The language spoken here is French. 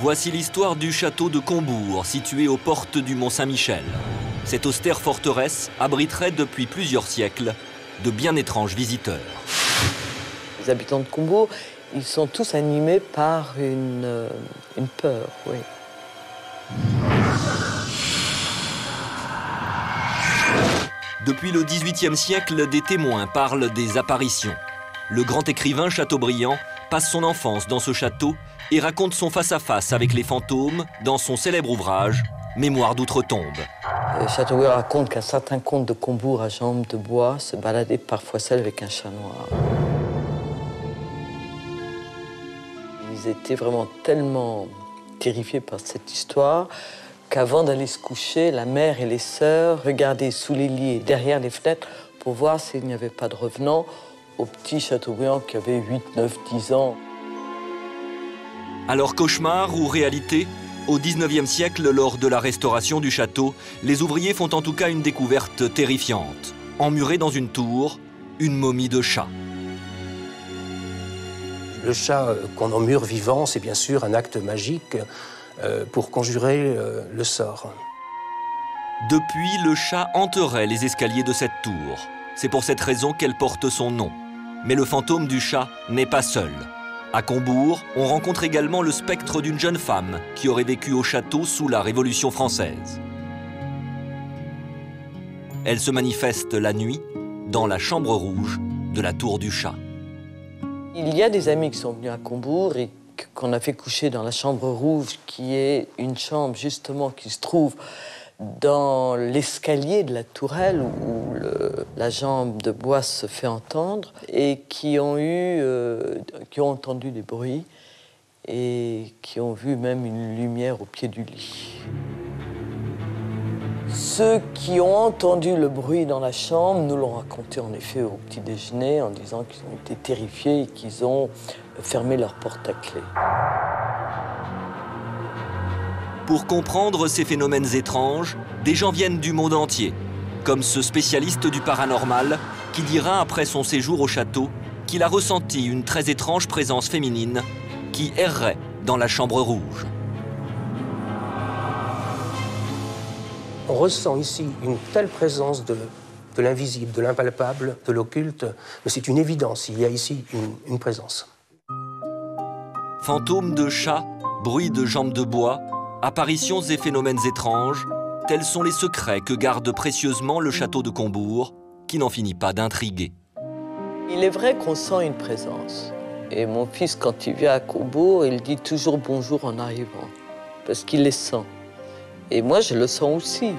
Voici l'histoire du château de Combourg, situé aux portes du Mont-Saint-Michel. Cette austère forteresse abriterait depuis plusieurs siècles de bien étranges visiteurs. Les habitants de Combourg, ils sont tous animés par une peur, oui. Depuis le XVIIIe siècle, des témoins parlent des apparitions. Le grand écrivain Chateaubriand passe son enfance dans ce château et raconte son face-à-face avec les fantômes dans son célèbre ouvrage « Mémoire d'outre-tombe ». Chateaubriand raconte qu'un certain comte de Combourg à jambes de bois se baladait parfois seul avec un chat noir. Ils étaient vraiment tellement terrifiés par cette histoire qu'avant d'aller se coucher, la mère et les sœurs regardaient sous les lits et derrière les fenêtres pour voir s'il n'y avait pas de revenants au petit Chateaubriand qui avait 8, 9, 10 ans. Alors cauchemar ou réalité, au XIXe siècle, lors de la restauration du château, les ouvriers font en tout cas une découverte terrifiante. Emmuré dans une tour, une momie de chat. Le chat qu'on emmure vivant, c'est bien sûr un acte magique pour conjurer le sort. Depuis, le chat hanterait les escaliers de cette tour. C'est pour cette raison qu'elle porte son nom. Mais le fantôme du chat n'est pas seul. À Combourg, on rencontre également le spectre d'une jeune femme qui aurait vécu au château sous la Révolution française. Elle se manifeste la nuit dans la chambre rouge de la tour du chat. Il y a des amis qui sont venus à Combourg et qu'on a fait coucher dans la chambre rouge, qui est une chambre justement qui se trouve dans l'escalier de la tourelle où la jambe de bois se fait entendre, et qui ont entendu des bruits et qui ont vu même une lumière au pied du lit. Ceux qui ont entendu le bruit dans la chambre nous l'ont raconté en effet au petit déjeuner en disant qu'ils ont été terrifiés et qu'ils ont fermé leur porte à clé. Pour comprendre ces phénomènes étranges, des gens viennent du monde entier, comme ce spécialiste du paranormal qui dira après son séjour au château qu'il a ressenti une très étrange présence féminine qui errait dans la chambre rouge. On ressent ici une telle présence de l'invisible, de l'impalpable, de l'occulte, mais c'est une évidence, il y a ici une présence. Fantômes de chats, bruits de jambes de bois, apparitions et phénomènes étranges, tels sont les secrets que garde précieusement le château de Combourg, qui n'en finit pas d'intriguer. Il est vrai qu'on sent une présence. Et mon fils, quand il vient à Combourg, il dit toujours bonjour en arrivant, parce qu'il les sent. Et moi, je le sens aussi.